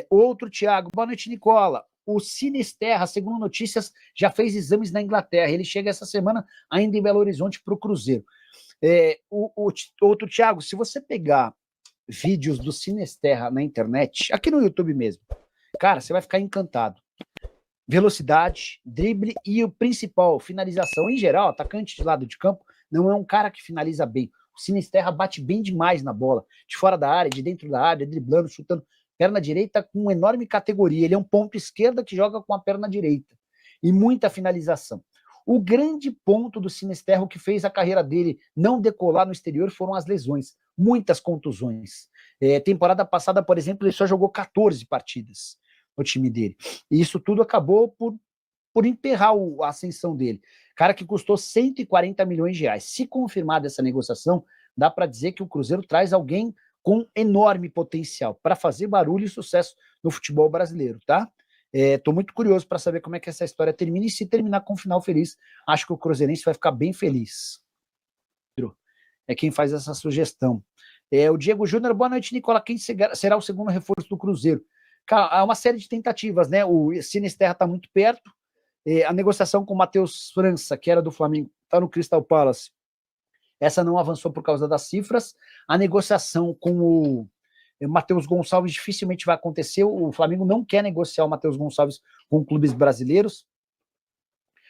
Outro, Thiago, boa noite, Nicola. O Sinisterra, segundo notícias, já fez exames na Inglaterra. Ele chega essa semana ainda em Belo Horizonte para o Cruzeiro. Outro, Thiago, se você pegar vídeos do Sinisterra na internet, aqui no YouTube mesmo, cara, você vai ficar encantado. Velocidade, drible e o principal, finalização. Em geral, atacante de lado de campo não é um cara que finaliza bem. O Sinisterra bate bem demais na bola, de fora da área, de dentro da área, driblando, chutando. Perna direita com enorme categoria. Ele é um ponto esquerda que joga com a perna direita. E muita finalização. O grande ponto do Sinisterra, o que fez a carreira dele não decolar no exterior, foram as lesões. Muitas contusões. Temporada passada, por exemplo, ele só jogou 14 partidas no time dele. E isso tudo acabou por emperrar a ascensão dele. Cara que custou 140 milhões de reais. Se confirmada essa negociação, dá para dizer que o Cruzeiro traz alguém com enorme potencial para fazer barulho e sucesso no futebol brasileiro, tá? Tô muito curioso para saber como é que essa história termina, e se terminar com um final feliz, acho que o cruzeirense vai ficar bem feliz. É quem faz essa sugestão. O Diego Júnior, boa noite, Nicola. Quem será o segundo reforço do Cruzeiro? Cara, há uma série de tentativas, né? O Sinisterra está muito perto. A negociação com o Matheus França, que era do Flamengo, está no Crystal Palace. Essa não avançou por causa das cifras. A negociação com o Matheus Gonçalves dificilmente vai acontecer. O Flamengo não quer negociar o Matheus Gonçalves com clubes brasileiros.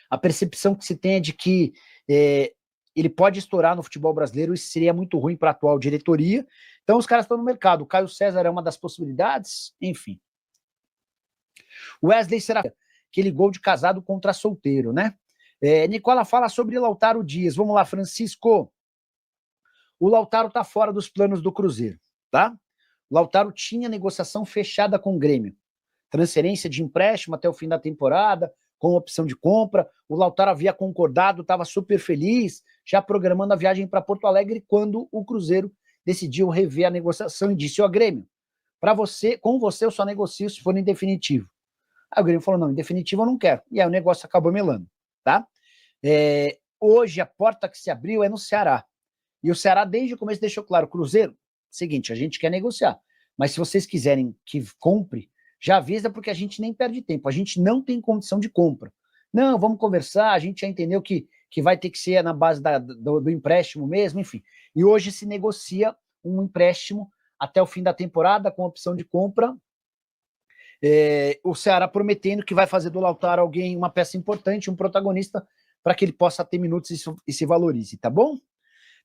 A percepção que se tem é de que ele pode estourar no futebol brasileiro, isso seria muito ruim para a atual diretoria. Então os caras estão no mercado. O Caio César é uma das possibilidades, enfim. Wesley, será aquele gol de casado contra solteiro, né? Nicola fala sobre Lautaro Dias. Vamos lá, Francisco. O Lautaro está fora dos planos do Cruzeiro, tá? O Lautaro tinha negociação fechada com o Grêmio. Transferência de empréstimo até o fim da temporada, com opção de compra. O Lautaro havia concordado, estava super feliz, já programando a viagem para Porto Alegre, quando o Cruzeiro decidiu rever a negociação e disse: ó, Grêmio, com você eu só negocio se for em definitivo. Aí o Grêmio falou: não, em definitivo eu não quero. E aí o negócio acabou melando, tá? Hoje a porta que se abriu é no Ceará. E o Ceará desde o começo deixou claro: Cruzeiro, seguinte, a gente quer negociar, mas se vocês quiserem que compre, já avisa, porque a gente nem perde tempo, a gente não tem condição de compra. Não, vamos conversar, a gente já entendeu que vai ter que ser na base do empréstimo mesmo, enfim. E hoje se negocia um empréstimo até o fim da temporada com opção de compra. O Ceará prometendo que vai fazer do Lautaro uma peça importante, um protagonista, para que ele possa ter minutos e se valorize, tá bom?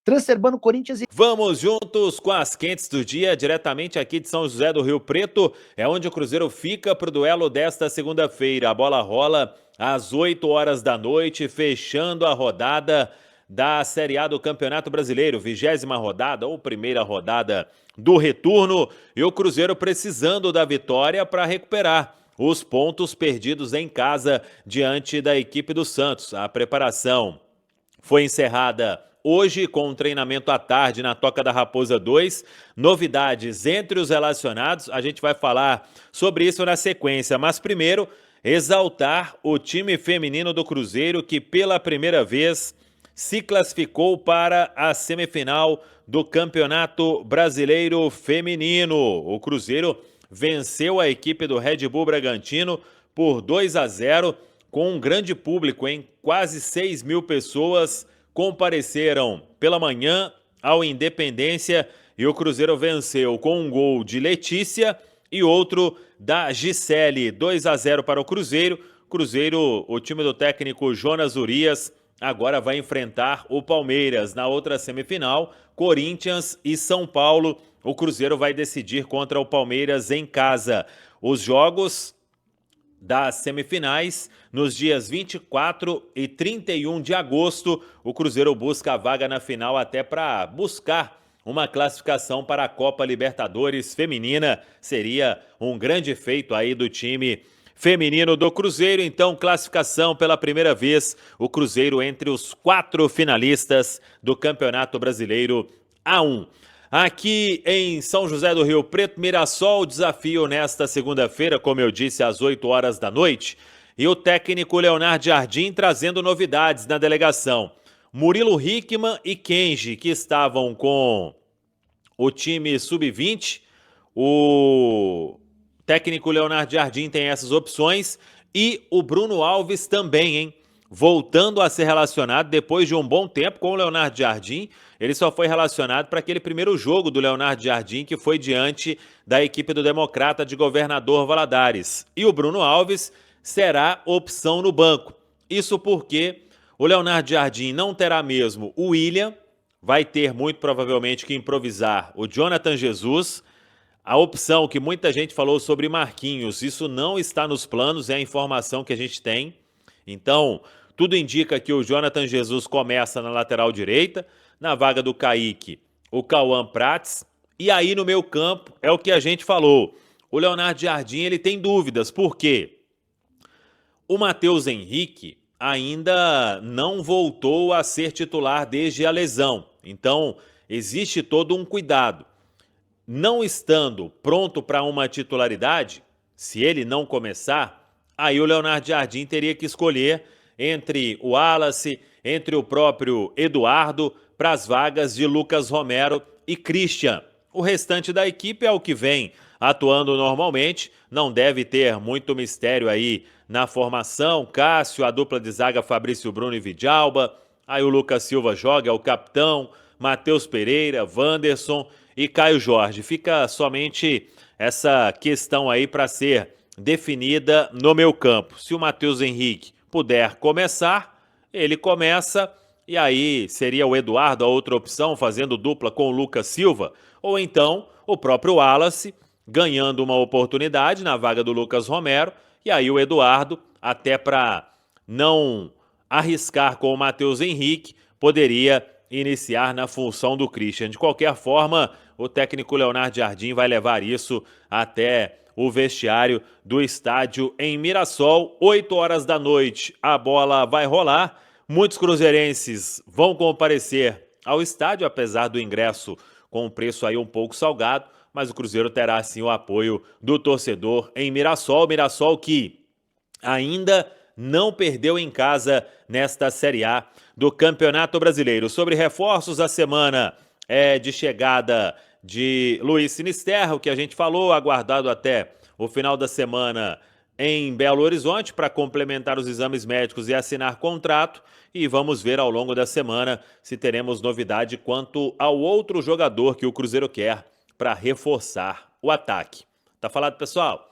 Transerbano, Corinthians e... Vamos juntos com as quentes do dia, diretamente aqui de São José do Rio Preto, é onde o Cruzeiro fica para o duelo desta segunda-feira. A bola rola às 8 horas da noite, fechando a rodada da Série A do Campeonato Brasileiro, 20ª rodada ou primeira rodada do retorno, e o Cruzeiro precisando da vitória para recuperar os pontos perdidos em casa diante da equipe do Santos. A preparação foi encerrada hoje com um treinamento à tarde na Toca da Raposa 2. Novidades entre os relacionados, a gente vai falar sobre isso na sequência, mas primeiro exaltar o time feminino do Cruzeiro, que pela primeira vez se classificou para a semifinal do Campeonato Brasileiro Feminino. O Cruzeiro venceu a equipe do Red Bull Bragantino por 2-0, com um grande público, hein? Quase 6 mil pessoas compareceram pela manhã ao Independência, e o Cruzeiro venceu com um gol de Letícia e outro da Gisele. 2-0 para o Cruzeiro. O time do técnico Jonas Urias agora vai enfrentar o Palmeiras na outra semifinal, Corinthians e São Paulo. O Cruzeiro vai decidir contra o Palmeiras em casa. Os jogos das semifinais, nos dias 24 e 31 de agosto, o Cruzeiro busca a vaga na final até para buscar uma classificação para a Copa Libertadores Feminina. Seria um grande feito aí do time feminino do Cruzeiro. Então, classificação pela primeira vez, o Cruzeiro entre os 4 finalistas do Campeonato Brasileiro A1. Aqui em São José do Rio Preto, Mirassol, desafio nesta segunda-feira, como eu disse, às 8 horas da noite. E o técnico Leonardo Jardim trazendo novidades na delegação. Murilo Hickman e Kenji, que estavam com o time sub-20, o técnico Leonardo Jardim tem essas opções e o Bruno Alves também, hein? Voltando a ser relacionado depois de um bom tempo com o Leonardo Jardim. Ele só foi relacionado para aquele primeiro jogo do Leonardo Jardim, que foi diante da equipe do Democrata de Governador Valadares. E o Bruno Alves será opção no banco. Isso porque o Leonardo Jardim não terá mesmo o William, vai ter muito provavelmente que improvisar o Jonathan Jesus. A opção que muita gente falou sobre Marquinhos, isso não está nos planos, é a informação que a gente tem. Então, tudo indica que o Jonathan Jesus começa na lateral direita, na vaga do Kaique, o Cauã Prats, e aí no meio campo é o que a gente falou. O Leonardo Jardim, ele tem dúvidas, por quê? O Matheus Henrique ainda não voltou a ser titular desde a lesão, então existe todo um cuidado. Não estando pronto para uma titularidade, se ele não começar, aí o Leonardo Jardim teria que escolher entre o Wallace, entre o próprio Eduardo, para as vagas de Lucas Romero e Christian. O restante da equipe é o que vem atuando normalmente, não deve ter muito mistério aí na formação. Cássio, a dupla de zaga Fabrício Bruno e Vidalba, aí o Lucas Silva joga, é o capitão, Matheus Pereira, Wanderson e Caio Jorge. Fica somente essa questão aí para ser definida no meio campo. Se o Matheus Henrique puder começar, ele começa, e aí seria o Eduardo a outra opção, fazendo dupla com o Lucas Silva, ou então o próprio Wallace ganhando uma oportunidade na vaga do Lucas Romero, e aí o Eduardo, até para não arriscar com o Matheus Henrique, poderia iniciar na função do Christian. De qualquer forma, o técnico Leonardo Jardim vai levar isso até o vestiário do estádio em Mirassol. 8 horas da noite, a bola vai rolar. Muitos cruzeirenses vão comparecer ao estádio, apesar do ingresso com um preço aí um pouco salgado, mas o Cruzeiro terá sim o apoio do torcedor em Mirassol. Mirassol que ainda não perdeu em casa nesta Série A do Campeonato Brasileiro. Sobre reforços, a semana é de chegada de Luiz Sinisterra, o que a gente falou, aguardado até o final da semana em Belo Horizonte para complementar os exames médicos e assinar contrato. E vamos ver ao longo da semana se teremos novidade quanto ao outro jogador que o Cruzeiro quer para reforçar o ataque. Tá falado, pessoal?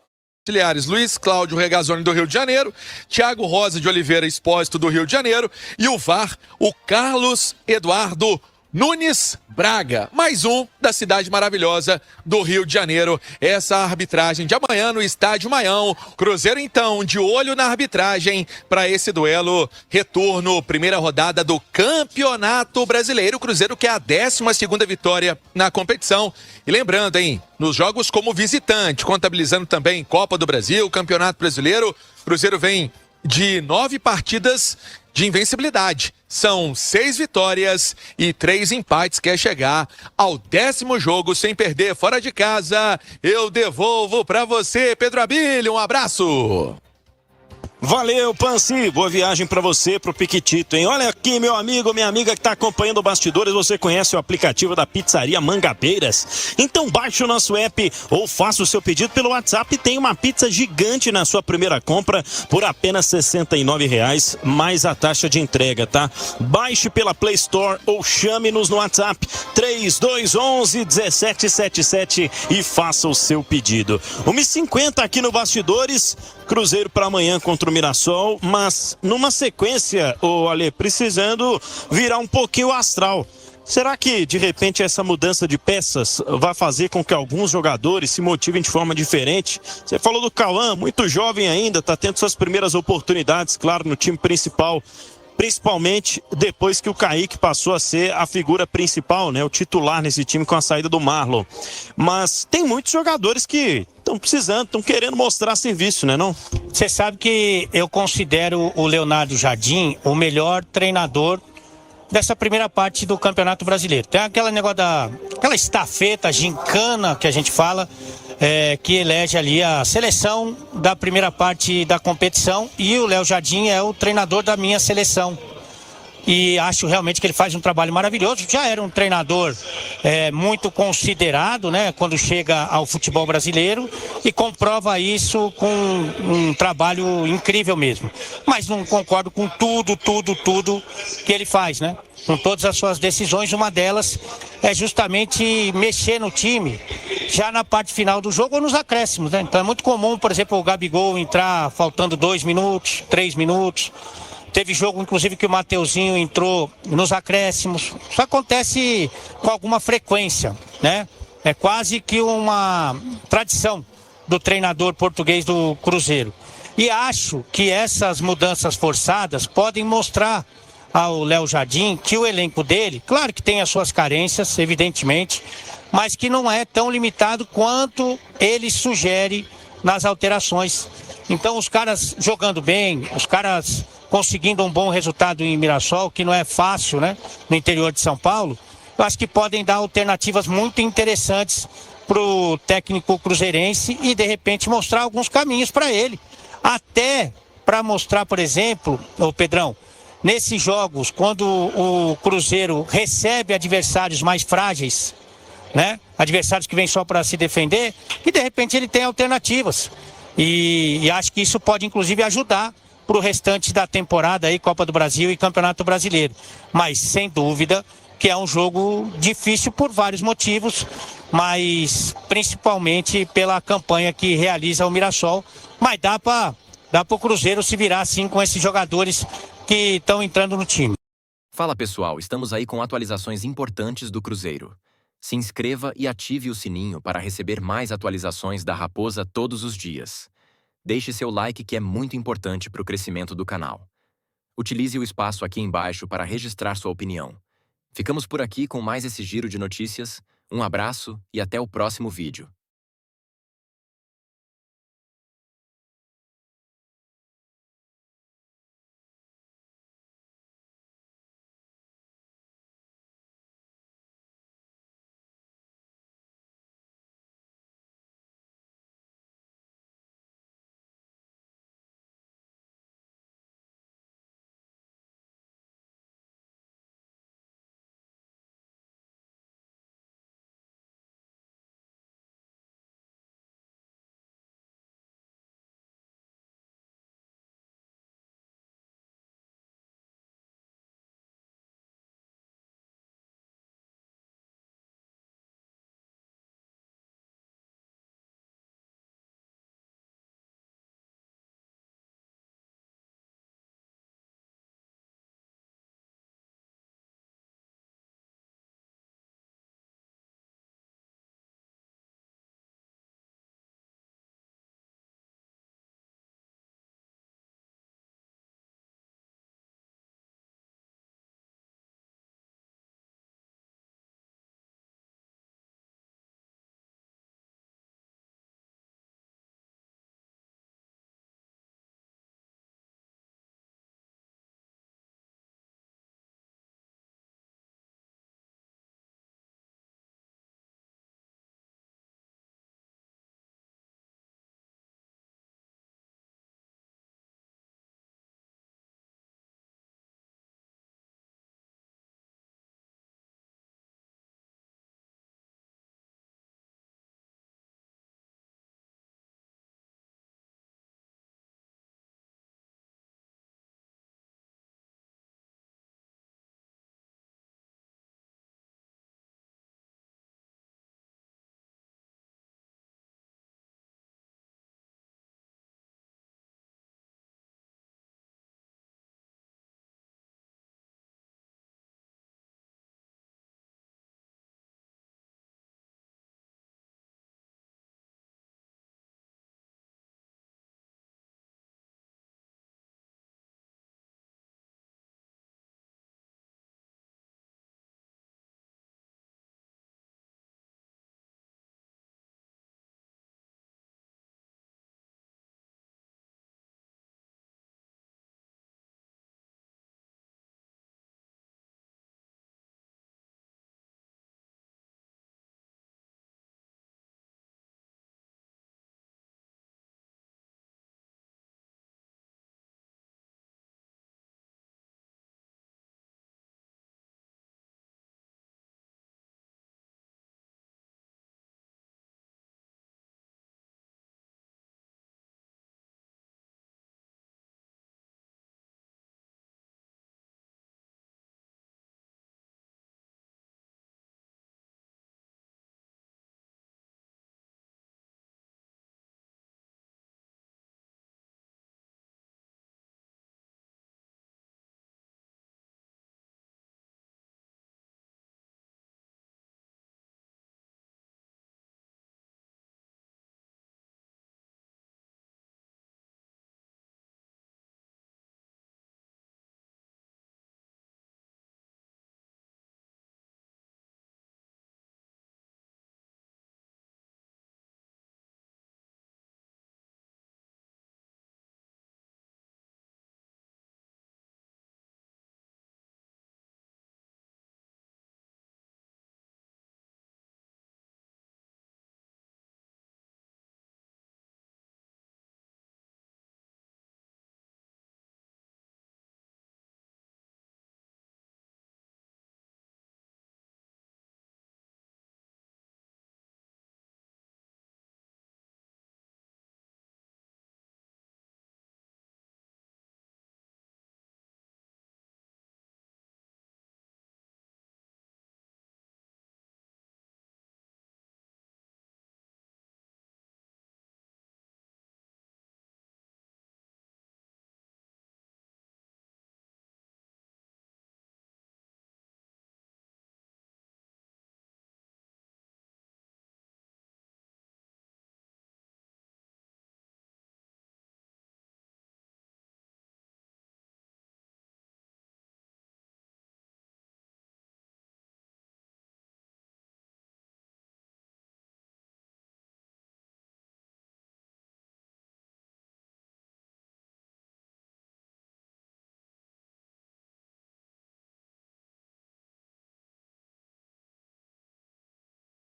Auxiliares Luiz Cláudio Regazzoni do Rio de Janeiro, Thiago Rosa de Oliveira Expósito do Rio de Janeiro e o VAR, o Carlos Eduardo Nunes Braga, mais um da cidade maravilhosa do Rio de Janeiro. Essa arbitragem de amanhã no Estádio Maião. Cruzeiro, então, de olho na arbitragem para esse duelo. Retorno, primeira rodada do Campeonato Brasileiro. Cruzeiro que é a 12ª vitória na competição. E lembrando, hein, nos jogos como visitante, contabilizando também Copa do Brasil, Campeonato Brasileiro, Cruzeiro vem de 9 partidas de invencibilidade. São 6 vitórias e 3 empates, quer chegar ao 10º jogo sem perder fora de casa. Eu devolvo para você, Pedro Abílio, um abraço. Valeu, Panci, boa viagem pra você, pro Piquitito, hein? Olha aqui, meu amigo, minha amiga que tá acompanhando o Bastidores, você conhece o aplicativo da Pizzaria Mangabeiras? Então baixe o nosso app ou faça o seu pedido pelo WhatsApp, tem uma pizza gigante na sua primeira compra por apenas R$ 69,00, mais a taxa de entrega, tá? Baixe pela Play Store ou chame-nos no WhatsApp 3211-1777 e faça o seu pedido. 1h50 aqui no Bastidores, Cruzeiro para amanhã contra o Mirassol, mas numa sequência, Ale, precisando virar um pouquinho o astral. Será que, de repente, essa mudança de peças vai fazer com que alguns jogadores se motivem de forma diferente? Você falou do Cauã, muito jovem ainda, está tendo suas primeiras oportunidades, claro, no time principal, principalmente depois que o Kaique passou a ser a figura principal, né, o titular nesse time com a saída do Marlon. Mas tem muitos jogadores que estão precisando, estão querendo mostrar serviço, né, não? Você sabe que eu considero o Leonardo Jardim o melhor treinador dessa primeira parte do Campeonato Brasileiro. Tem aquele negócio aquela estafeta, gincana que a gente fala, que elege ali a seleção da primeira parte da competição, e o Léo Jardim é o treinador da minha seleção. e acho realmente que ele faz um trabalho maravilhoso. Já era um treinador muito considerado, né, quando chega ao futebol brasileiro, e comprova isso com um trabalho incrível mesmo. Mas não concordo com tudo que ele faz, né? Com todas as suas decisões. Uma delas é justamente mexer no time já na parte final do jogo ou nos acréscimos, né? Então é muito comum, por exemplo, o Gabigol entrar faltando 2 minutos, 3 minutos. Teve jogo, inclusive, que o Mateuzinho entrou nos acréscimos. Isso acontece com alguma frequência, né? É quase que uma tradição do treinador português do Cruzeiro. E acho que essas mudanças forçadas podem mostrar ao Léo Jardim que o elenco dele, claro que tem as suas carências, evidentemente, mas que não é tão limitado quanto ele sugere nas alterações. Então, os caras jogando bem, os caras conseguindo um bom resultado em Mirassol, que não é fácil, né, no interior de São Paulo, eu acho que podem dar alternativas muito interessantes para o técnico cruzeirense e, de repente, mostrar alguns caminhos para ele. Até para mostrar, por exemplo, ô Pedrão, nesses jogos, quando o Cruzeiro recebe adversários mais frágeis, né, adversários que vêm só para se defender, e de repente ele tem alternativas. E acho que isso pode, inclusive, ajudar para o restante da temporada aí, Copa do Brasil e Campeonato Brasileiro. Mas, sem dúvida, que é um jogo difícil por vários motivos, mas principalmente pela campanha que realiza o Mirassol. Mas dá para o Cruzeiro se virar assim com esses jogadores que estão entrando no time. Fala pessoal, estamos aí com atualizações importantes do Cruzeiro. Se inscreva e ative o sininho para receber mais atualizações da Raposa todos os dias. Deixe seu like, que é muito importante para o crescimento do canal. Utilize o espaço aqui embaixo para registrar sua opinião. Ficamos por aqui com mais esse giro de notícias. Um abraço e até o próximo vídeo.